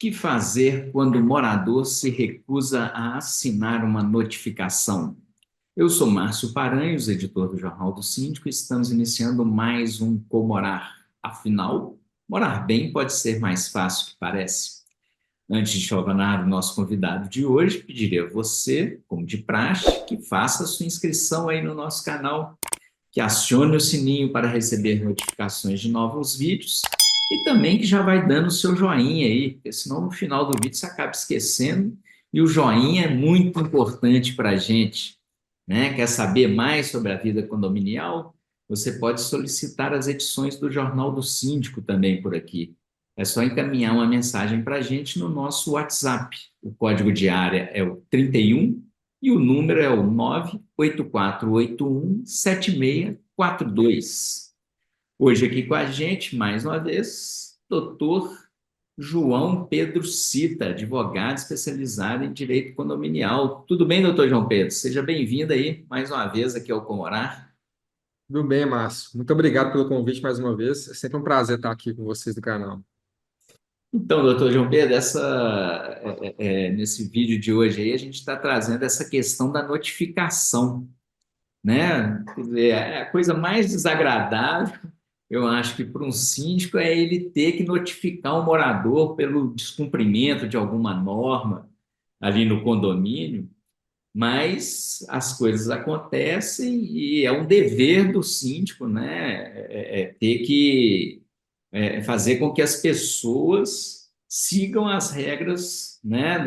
que fazer quando o morador se recusa a assinar uma notificação? Eu sou Márcio Paranhos, editor do Jornal do Síndico, e estamos iniciando mais um Comorar. Afinal, morar bem pode ser mais fácil que parece. Antes de chamar o nosso convidado de hoje, pediria a você, como de praxe, que faça a sua inscrição aí no nosso canal, que acione o sininho para receber notificações de novos vídeos e também que já vai dando o seu joinha aí, porque senão no final do vídeo você acaba esquecendo e o joinha é muito importante para a gente, né? Quer saber mais sobre a vida condominial? Você pode solicitar as edições do Jornal do Síndico também por aqui. É só encaminhar uma mensagem para a gente no nosso WhatsApp. O código de área é o 31 e o número é o 984817642. Hoje aqui com a gente, mais uma vez, doutor João Pedro Cita, advogado especializado em direito condominial. Tudo bem, doutor João Pedro? Seja bem-vindo aí mais uma vez aqui ao Comorar. Tudo bem, Márcio. Muito obrigado pelo convite mais uma vez. É sempre um prazer estar aqui com vocês do canal. Então, doutor João Pedro, nesse vídeo de hoje aí, a gente está trazendo essa questão da notificação, né? Quer dizer, é a coisa mais desagradável, eu acho que para um síndico é ele ter que notificar um morador pelo descumprimento de alguma norma ali no condomínio, mas as coisas acontecem e é um dever do síndico, né? Ter que fazer com que as pessoas sigam as regras, né?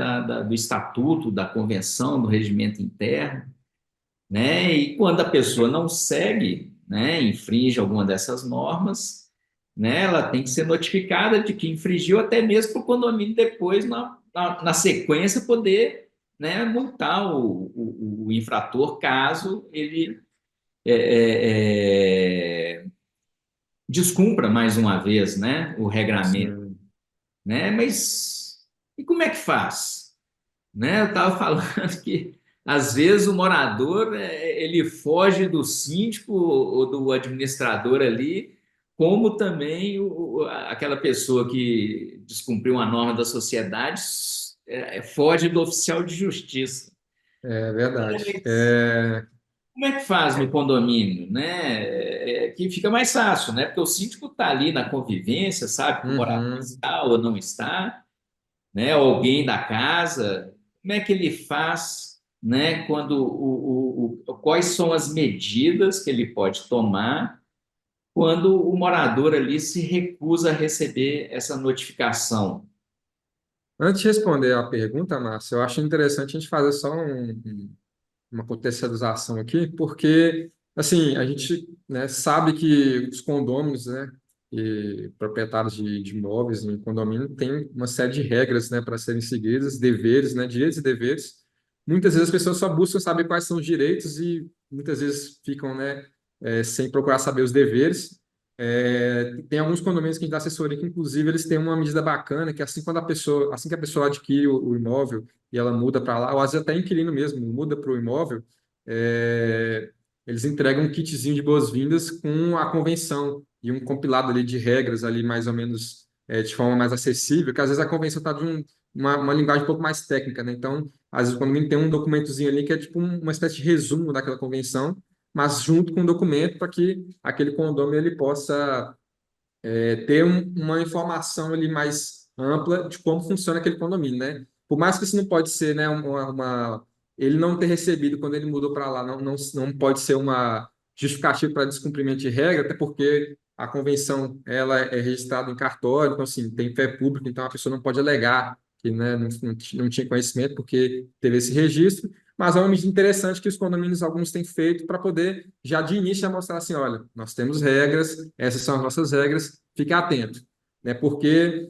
Do estatuto, da convenção, do regimento interno, né? E quando a pessoa não segue, né, infringe alguma dessas normas, né, ela tem que ser notificada de que infringiu, até mesmo para o condomínio depois, na sequência, poder, né, multar o infrator caso ele descumpra mais uma vez, né, o regramento, Sim. né? Mas e como é que faz? Né? Eu estava falando que às vezes o morador ele foge do síndico ou do administrador ali, como também aquela pessoa que descumpriu uma norma da sociedade foge do oficial de justiça. É verdade. Mas como é que faz no condomínio, né? Que fica mais fácil, né? Porque o síndico está ali na convivência, sabe que o morador Uhum. está ou não está, né? Alguém da casa, como é que ele faz, né? Quando quais são as medidas que ele pode tomar quando o morador ali se recusa a receber essa notificação? Antes de responder a pergunta, Márcio, eu acho interessante a gente fazer só uma contextualização aqui, porque, assim, a gente, né, sabe que os condôminos, né, e proprietários de imóveis em condomínio têm uma série de regras, né, para serem seguidas, deveres, né, direitos e deveres. Muitas vezes as pessoas só buscam saber quais são os direitos e muitas vezes ficam, né, sem procurar saber os deveres. Tem alguns condomínios que a gente dá assessoria que, inclusive, eles têm uma medida bacana, que assim que a pessoa adquire o imóvel e ela muda para lá, ou às vezes até inquilino mesmo, muda para o imóvel, é, eles entregam um kitzinho de boas-vindas com a convenção e um compilado ali de regras ali mais ou menos de forma mais acessível, que às vezes a convenção está de uma linguagem um pouco mais técnica, né? Então, às vezes o condomínio tem um documentozinho ali que é tipo uma espécie de resumo daquela convenção, mas junto com o documento para que aquele condomínio ele possa ter uma informação ali mais ampla de como funciona aquele condomínio, né? Por mais que isso não pode ser, né, ele não ter recebido quando ele mudou para lá, não pode ser uma justificativa para descumprimento de regra, até porque a convenção ela é registrada em cartório, então assim, tem fé pública, então a pessoa não pode alegar que, né, não tinha conhecimento porque teve esse registro, mas é uma medida interessante que os condomínios alguns têm feito para poder já de início já mostrar assim, olha, nós temos regras, essas são as nossas regras, fique atento, né? Porque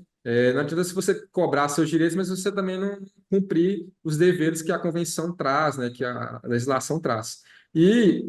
não adianta se você cobrar seus direitos, mas você também não cumprir os deveres que a convenção traz, né? Que a legislação traz. E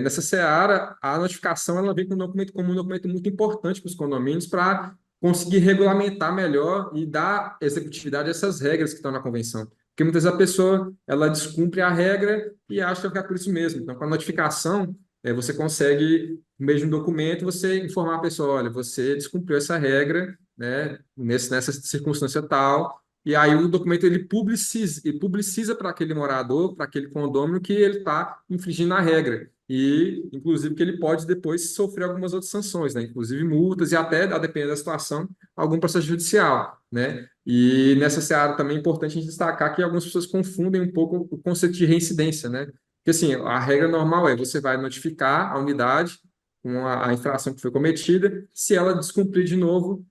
nessa seara, a notificação ela vem com um documento como um documento muito importante para os condomínios para conseguir regulamentar melhor e dar executividade a essas regras que estão na convenção. Porque muitas vezes a pessoa ela descumpre a regra e acha que é por isso mesmo. Então, com a notificação, você consegue, no mesmo documento, você informar a pessoa, olha, você descumpriu essa regra né, nessa circunstância tal, e aí o documento ele publiciza para aquele morador, para aquele condômino, que ele está infringindo a regra. E, inclusive, que ele pode depois sofrer algumas outras sanções, né? Inclusive multas e até, a depender da situação, algum processo judicial, né? E nessa seara também é importante a gente destacar que algumas pessoas confundem um pouco o conceito de reincidência, né? Porque, assim, a regra normal é você vai notificar a unidade com a infração que foi cometida, se ela descumprir de novo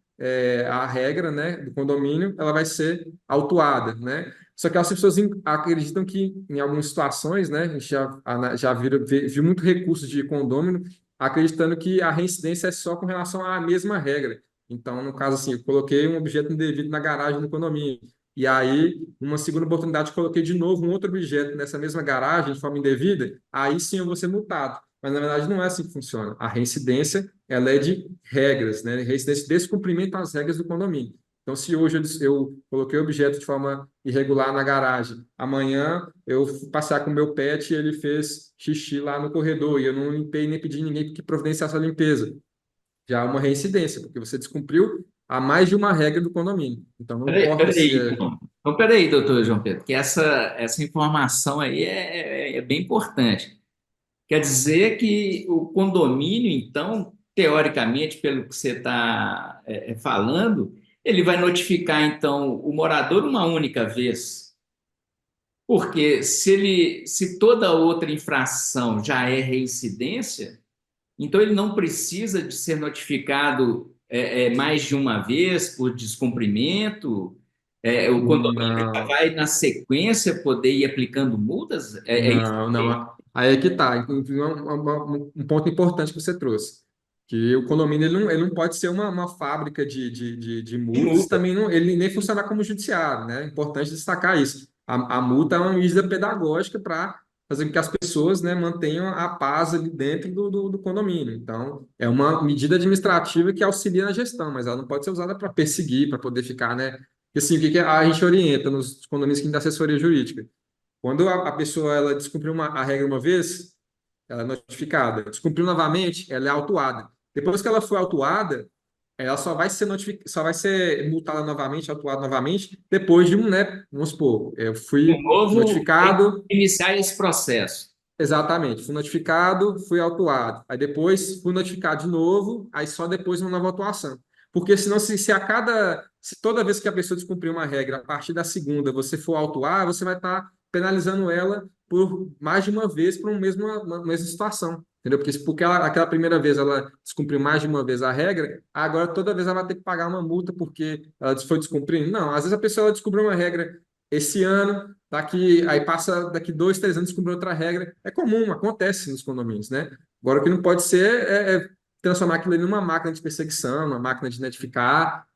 a regra, né, do condomínio, ela vai ser autuada, né? Só que as pessoas acreditam que, em algumas situações, né, a gente já viu muito recurso de condômino acreditando que a reincidência é só com relação à mesma regra. Então, no caso assim, eu coloquei um objeto indevido na garagem do condomínio, e aí, numa segunda oportunidade, coloquei de novo um outro objeto nessa mesma garagem de forma indevida, aí sim eu vou ser multado. Mas, na verdade, não é assim que funciona. A reincidência, ela é de regras, né? Reincidência de descumprimento às regras do condomínio. Então, se hoje eu coloquei o objeto de forma irregular na garagem, amanhã eu fui passear com o meu pet e ele fez xixi lá no corredor e eu não limpei nem pedi ninguém que providenciasse a limpeza. Já é uma reincidência, porque você descumpriu a mais de uma regra do condomínio. Então, não importa se Peraí, é. então. Então, peraí, doutor João Pedro, que essa informação aí é bem importante. Quer dizer que o condomínio, então, teoricamente, pelo que você está falando, ele vai notificar, então, o morador uma única vez. Porque se toda outra infração já é reincidência, então ele não precisa de ser notificado mais de uma vez por descumprimento. O condomínio já Não. vai, na sequência, poder ir aplicando multas? É isso? Não, não. Aí é que tá. Inclusive, um ponto importante que você trouxe. Que o condomínio ele não pode ser uma fábrica de De multas, multa. também não, ele nem funcionar como judiciário, né? É importante destacar isso. A multa é uma medida pedagógica para fazer com que as pessoas, né, mantenham a paz ali dentro do condomínio. Então, é uma medida administrativa que auxilia na gestão, mas ela não pode ser usada para perseguir, para poder ficar, né? Porque, assim, o que que a gente orienta nos condomínios que a gente dá assessoria jurídica? Quando a pessoa ela descumpriu a regra uma vez, ela é notificada. Descumpriu novamente, ela é autuada. Depois que ela foi autuada, ela só vai ser multada novamente, autuada novamente, depois de né? Vamos supor, eu De fui novo, notificado, iniciar esse processo. exatamente, fui notificado, fui autuado. Aí depois fui notificado de novo, aí só depois uma nova autuação. Porque senão, se toda vez que a pessoa descumprir uma regra, a partir da segunda, você for autuar, você vai estar penalizando ela por mais de uma vez por uma mesma situação. Entendeu? Porque aquela primeira vez ela descumpriu mais de uma vez a regra, agora toda vez ela vai ter que pagar uma multa porque ela foi descumprindo. Não, às vezes a pessoa ela descobriu uma regra esse ano, aí passa daqui 2, 3 anos descobriu outra regra. É comum, acontece nos condomínios, né? Agora, o que não pode ser é transformar aquilo ali numa máquina de perseguição, uma máquina de identificar,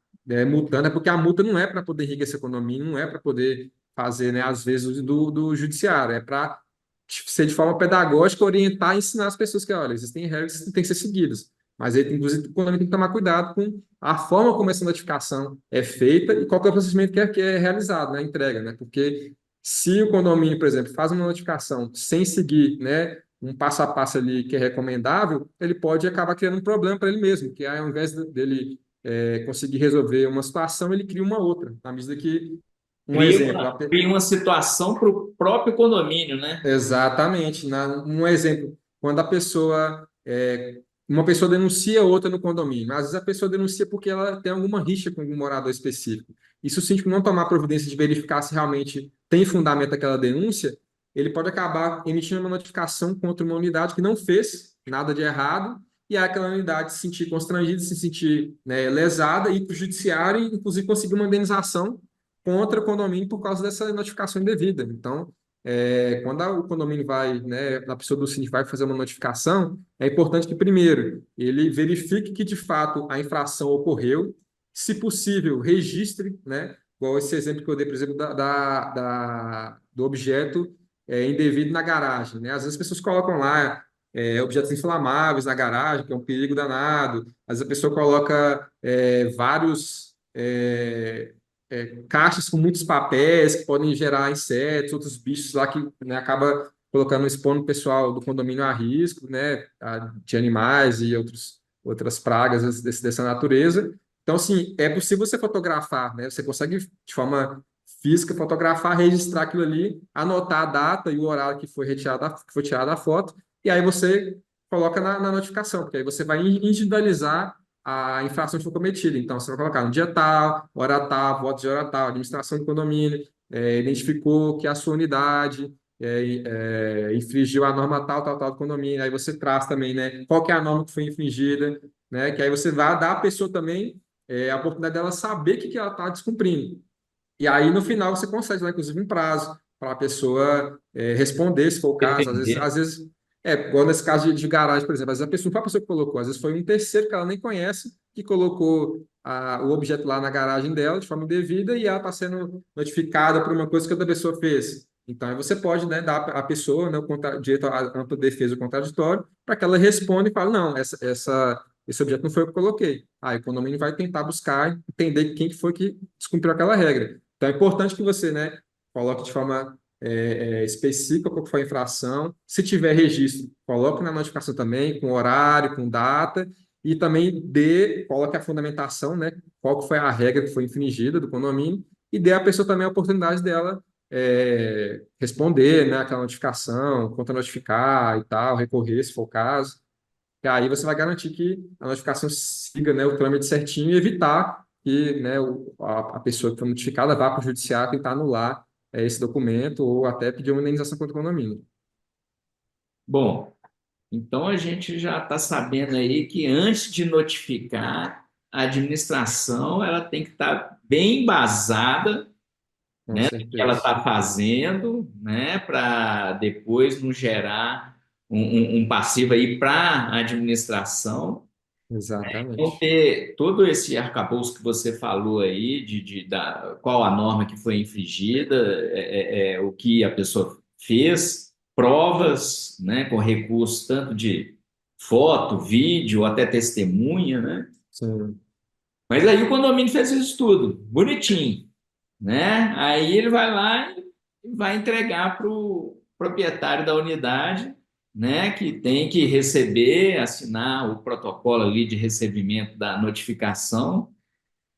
multando, é porque a multa não é para poder enriquecer esse condomínio, não é para poder fazer, né, às vezes, do judiciário, é para ser de forma pedagógica, orientar e ensinar as pessoas que, olha, existem regras que têm que ser seguidas. Mas aí, inclusive, o condomínio tem que tomar cuidado com a forma como essa notificação é feita e qual que é o procedimento que é realizado, né, a entrega, né? Porque se o condomínio, por exemplo, faz uma notificação sem seguir, né, um passo a passo ali que é recomendável, ele pode acabar criando um problema para ele mesmo, que ao invés dele conseguir resolver uma situação, ele cria uma outra, na medida que, um exemplo, Cria uma situação para o próprio condomínio, né? exatamente. Um exemplo, quando uma pessoa denuncia outra no condomínio, às vezes a pessoa denuncia porque ela tem alguma rixa com algum morador específico. E se o síndico não tomar providência de verificar se realmente tem fundamento aquela denúncia, ele pode acabar emitindo uma notificação contra uma unidade que não fez nada de errado, e aí aquela unidade se sentir constrangida, se sentir, né, lesada, ir para o judiciário e, inclusive, conseguir uma indenização contra o condomínio por causa dessa notificação indevida. Então, quando o condomínio vai, né, a pessoa do síndico vai fazer uma notificação, é importante que, primeiro, ele verifique que, de fato, a infração ocorreu, se possível, registre, né, igual esse exemplo que eu dei, por exemplo, do objeto indevido na garagem, né? Às vezes as pessoas colocam lá objetos inflamáveis na garagem, que é um perigo danado, às vezes a pessoa coloca vários caixas com muitos papéis que podem gerar insetos, outros bichos lá que, né, acaba colocando, expondo o pessoal do condomínio a risco, né, de animais e outras pragas dessa natureza. Então, assim, é possível você fotografar, né? Você consegue, de forma física, fotografar, registrar aquilo ali, anotar a data e o horário que foi retirada, que foi tirada a foto, e aí você coloca na notificação, porque aí você vai individualizar a infração que foi cometida. Então, você vai colocar no dia tal, hora tal, voto de hora tal, administração do condomínio, identificou que a sua unidade infringiu a norma tal, tal, tal do condomínio. Aí você traz também, né, qual que é a norma que foi infringida, né, que aí você vai dar à pessoa também a oportunidade dela saber o que, que ela está descumprindo. E aí, no final, você consegue, lá, inclusive, um prazo para a pessoa responder, se for o caso. Defender. Às vezes, igual nesse caso de garagem, por exemplo, às vezes a pessoa não foi a pessoa que colocou, às vezes foi um terceiro que ela nem conhece que colocou o objeto lá na garagem dela de forma indevida e ela está sendo notificada por uma coisa que outra pessoa fez. Então, aí você pode, né, dar à pessoa, né, o direito à ampla defesa ou contraditório para que ela responda e fale, não, esse objeto não foi eu que coloquei. Aí o condomínio vai tentar buscar entender quem que foi que descumpriu aquela regra. Então, é importante que você, né, coloque de forma específica qual que foi a infração. Se tiver registro, coloque na notificação também, com horário, com data, e também coloque a fundamentação, né, qual que foi a regra que foi infringida do condomínio, e dê à pessoa também a oportunidade dela responder, né, aquela notificação, contra-notificar e tal, recorrer, se for o caso. E aí você vai garantir que a notificação siga, né, o trâmite certinho e evitar que, né, a pessoa que foi notificada vá para o judiciário tentar anular esse documento ou até pedir uma indenização contra o condomínio. Bom, então a gente já está sabendo aí que antes de notificar, a administração ela tem que estar bem embasada, Com né, no que ela certeza. está fazendo, né, para depois não gerar um passivo aí para a administração. Então, Exatamente. ter todo esse arcabouço que você falou aí, qual a norma que foi infringida, o que a pessoa fez, provas, né, com recurso tanto de foto, vídeo, até testemunha, né? Sim, Mas aí o condomínio fez isso tudo, bonitinho, né? Aí ele vai lá e vai entregar para o proprietário da unidade, né? Que tem que receber, assinar o protocolo ali de recebimento da notificação,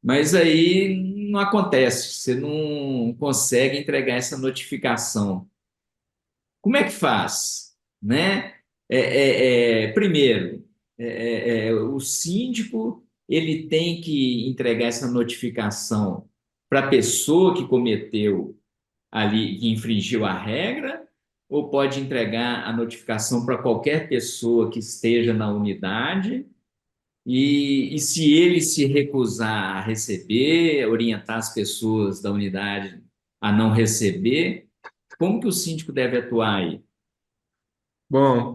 mas aí não acontece, você não consegue entregar essa notificação. Como é que faz, né? Primeiro, o síndico ele tem que entregar essa notificação para a pessoa que cometeu ali, que infringiu a regra, ou pode entregar a notificação para qualquer pessoa que esteja na unidade, e se ele se recusar a receber, orientar as pessoas da unidade a não receber, como que o síndico deve atuar aí? bom,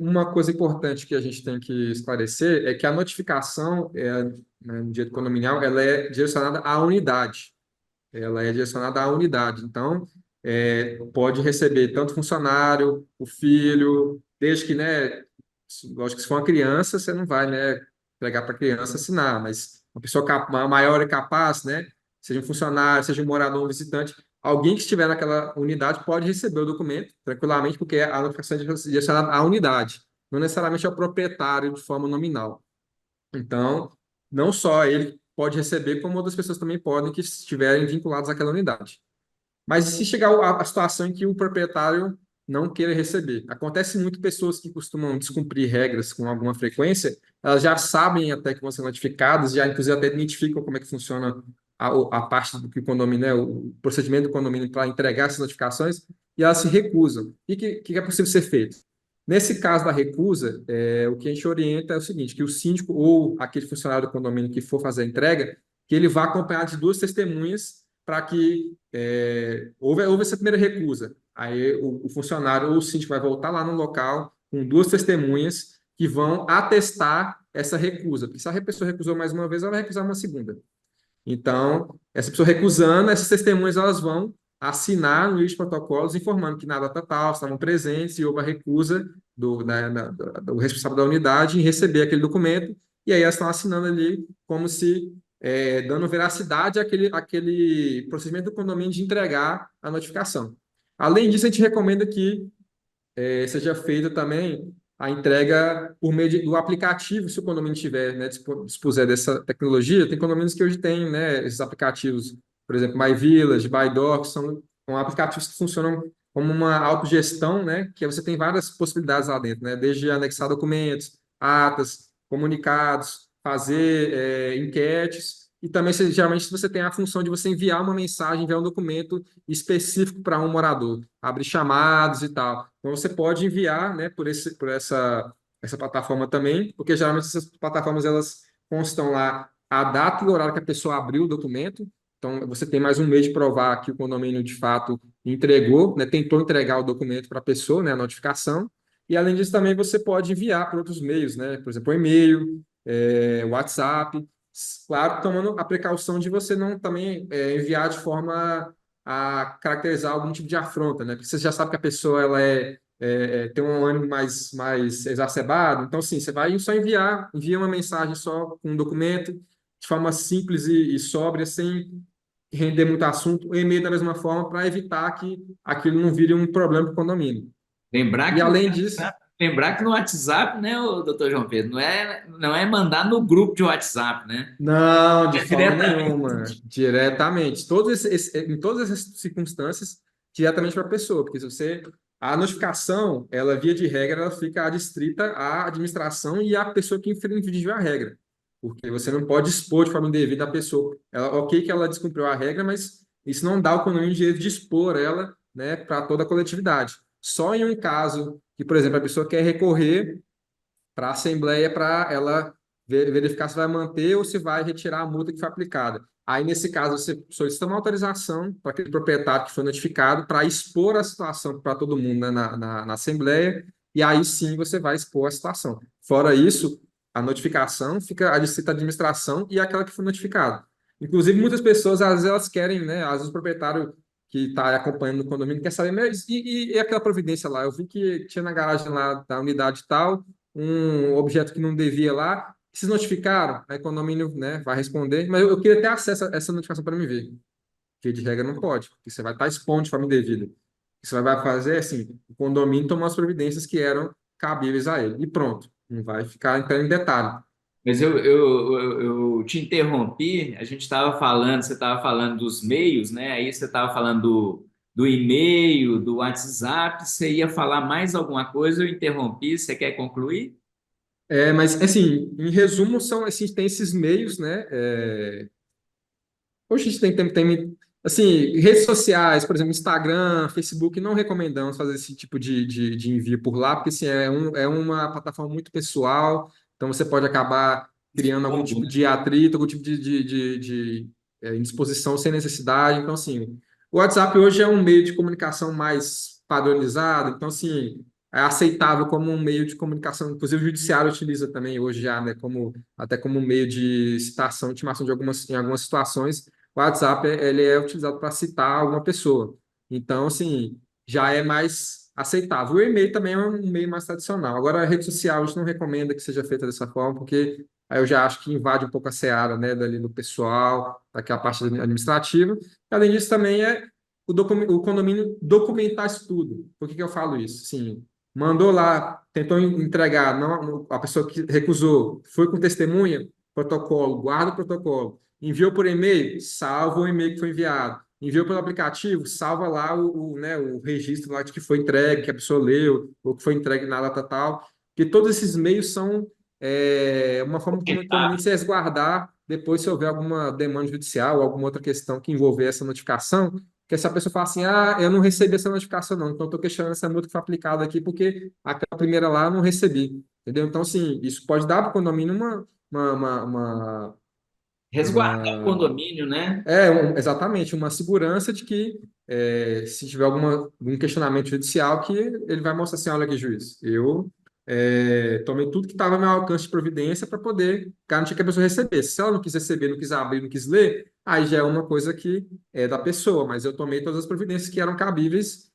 uma coisa importante que a gente tem que esclarecer é que a notificação né, no direito condominial ela é direcionada à unidade. Ela é direcionada à unidade. Então, pode receber tanto funcionário, o filho, desde que, né, lógico que se for uma criança, você não vai, né, pegar para a criança assinar, mas uma pessoa maior e capaz, né, seja um funcionário, seja um morador, um visitante, alguém que estiver naquela unidade pode receber o documento tranquilamente, porque a notificação é direcionada à unidade, não necessariamente ao proprietário de forma nominal. Então, não só ele pode receber, como outras pessoas também podem que estiverem vinculadas àquela unidade. Mas e se chegar a situação em que o proprietário não queira receber? Acontece muito pessoas que costumam descumprir regras com alguma frequência, elas já sabem até que vão ser notificadas, já inclusive até identificam como é que funciona a parte do que o condomínio, né, o procedimento do condomínio para entregar essas notificações, e elas se recusam. E o que é possível ser feito? Nesse caso da recusa, o que a gente orienta é o seguinte, que o síndico ou aquele funcionário do condomínio que for fazer a entrega, que ele vá acompanhado de duas testemunhas para que houve essa primeira recusa. Aí o funcionário ou o síndico vai voltar lá no local com duas testemunhas que vão atestar essa recusa. Porque se a pessoa recusou mais uma vez, ela vai recusar uma segunda. Então, essa pessoa recusando, essas testemunhas elas vão assinar no livro de protocolos informando que na data tal estavam presentes e houve a recusa do responsável da unidade em receber aquele documento, e aí elas estão assinando ali como se dando veracidade àquele procedimento do condomínio de entregar a notificação. Além disso, a gente recomenda que seja feita também a entrega por meio do aplicativo, se o condomínio tiver, né, dispuser dessa tecnologia. Tem condomínios que hoje têm, né, esses aplicativos, por exemplo, My Village, ByDoc, são aplicativos que funcionam como uma autogestão, né, que você tem várias possibilidades lá dentro, né, desde anexar documentos, atas, comunicados, fazer enquetes, e também, geralmente, você tem a função de você enviar uma mensagem, enviar um documento específico para um morador, abrir chamados e tal. Então, você pode enviar, né, essa plataforma também, porque geralmente essas plataformas elas constam lá a data e o horário que a pessoa abriu o documento. Então, você tem mais um mês de provar que o condomínio de fato entregou, né, tentou entregar o documento para a pessoa, né, a notificação. E além disso, também você pode enviar para outros meios, né, por exemplo, e-mail, WhatsApp. Claro, tomando a precaução de você não também enviar de forma a caracterizar algum tipo de afronta, né? Porque você já sabe que a pessoa ela tem um ânimo mais exacerbado. Então, assim, você vai só envia uma mensagem só com um documento, de forma simples e sóbria, sem render muito assunto, o e-mail da mesma forma, para evitar que aquilo não vire um problema para o condomínio. Lembrar E que no além disso, WhatsApp, lembrar que no WhatsApp, né, o doutor João Pedro, não é mandar no grupo de WhatsApp, né? não, de É forma diretamente. nenhuma, diretamente. Em todas essas circunstâncias, diretamente para a pessoa, porque se você. A notificação, ela, via de regra, ela fica adstrita à administração e à pessoa que infringiu a regra. Porque você não pode expor de forma indevida a pessoa. Ela, ok que ela descumpriu a regra, mas isso não dá ao condomínio o direito de expor ela, né, para toda a coletividade. Só em um caso que, por exemplo, a pessoa quer recorrer para a Assembleia para ela verificar se vai manter ou se vai retirar a multa que foi aplicada. Aí, nesse caso, você solicita uma autorização para aquele proprietário que foi notificado para expor a situação para todo mundo, né, na Assembleia, e aí sim você vai expor a situação. Fora isso, a notificação fica a distrita administração e aquela que foi notificada. Inclusive, muitas pessoas, às vezes, elas querem, né? Às vezes o proprietário que está acompanhando o condomínio quer saber, mas e aquela providência lá? Eu vi que tinha na garagem lá da unidade tal um objeto que não devia lá, se notificaram, aí o condomínio, né, vai responder, mas eu queria ter acesso a essa notificação para me ver, porque de regra não pode, porque você vai estar expondo de forma indevida. O que você vai fazer é assim, o condomínio tomar as providências que eram cabíveis a ele, e pronto, não vai ficar entrando em detalhe. Mas eu te interrompi, a gente estava falando, você estava falando dos meios, né? Aí você estava falando do e-mail, do WhatsApp, você ia falar mais alguma coisa, eu interrompi, você quer concluir? Mas, assim, em resumo, são, assim, tem esses meios, né? Hoje a gente assim, redes sociais, por exemplo, Instagram, Facebook, não recomendamos fazer esse tipo de envio por lá, porque assim, é uma plataforma muito pessoal, então você pode acabar criando algum Expondo, tipo né? de atrito, algum tipo de indisposição sem necessidade. Então, assim, o WhatsApp hoje é um meio de comunicação mais padronizado, então, assim, é aceitável como um meio de comunicação, inclusive o judiciário utiliza também hoje já, né, até como um meio de citação, intimação em algumas situações o WhatsApp ele é utilizado para citar alguma pessoa. Então, assim, já é mais aceitável. O e-mail também é um meio mais tradicional. Agora, a rede social a gente não recomenda que seja feita dessa forma, porque aí eu já acho que invade um pouco a seara, né, dali do pessoal, daquela parte administrativa. Além disso, também o condomínio documentar isso tudo. Por que que eu falo isso? Sim, mandou lá, tentou entregar, a pessoa que recusou foi com testemunha, protocolo, guarda o protocolo. Enviou por e-mail, salva o e-mail que foi enviado. Enviou pelo aplicativo, salva lá né, o registro lá de que foi entregue, que a pessoa leu, ou que foi entregue na data tal. Porque todos esses meios são uma forma como economia se resguardar depois se houver alguma demanda judicial ou alguma outra questão que envolver essa notificação, que essa pessoa fala assim, eu não recebi essa notificação não, então estou questionando essa multa que foi aplicada aqui porque aquela primeira lá eu não recebi, entendeu? Então, assim, isso pode dar para o condomínio uma, uma, uma, Resguardar o uma condomínio, né? exatamente, uma segurança de que se tiver algum questionamento judicial, que ele vai mostrar assim, olha aqui, juiz, eu tomei tudo que estava ao meu alcance de providência para poder garantir que a pessoa recebesse. Se ela não quis receber, não quis abrir, não quis ler, aí já é uma coisa que é da pessoa, mas eu tomei todas as providências que eram cabíveis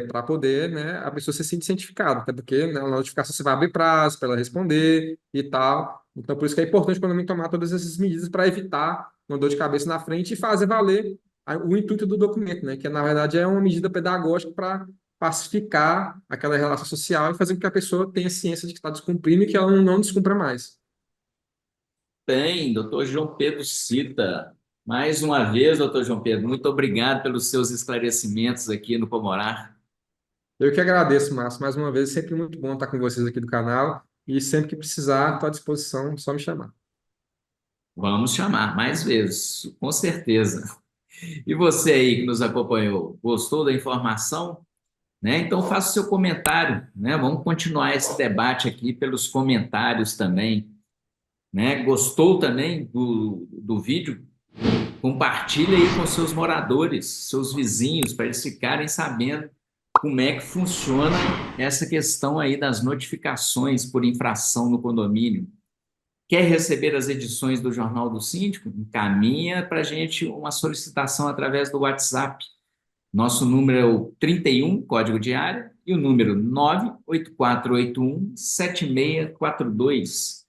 para poder, né, a pessoa se sentir cientificada, até porque na notificação você vai abrir prazo para ela responder e tal. Então, por isso que é importante quando mim tomar todas essas medidas para evitar uma dor de cabeça na frente e fazer valer o intuito do documento, né? Que na verdade é uma medida pedagógica para pacificar aquela relação social e fazer com que a pessoa tenha ciência de que está descumprindo e que ela não descumpra mais. Tem, doutor João Pedro cita. Mais uma vez, doutor João Pedro, muito obrigado pelos seus esclarecimentos aqui no Comorar. Eu que agradeço, Márcio, mais uma vez, sempre muito bom estar com vocês aqui do canal e sempre que precisar, estou à disposição, só me chamar. Vamos chamar mais vezes, com certeza. E você aí que nos acompanhou, gostou da informação? Né? Então faça o seu comentário, né? Vamos continuar esse debate aqui pelos comentários também, né? Gostou também do vídeo? Compartilhe aí com seus moradores, seus vizinhos, para eles ficarem sabendo como é que funciona essa questão aí das notificações por infração no condomínio. Quer receber as edições do Jornal do Síndico? Encaminha para a gente uma solicitação através do WhatsApp. Nosso número é o 31, código de área, e o número 98481-7642.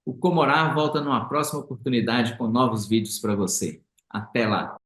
O Comorar volta numa próxima oportunidade com novos vídeos para você. Até lá!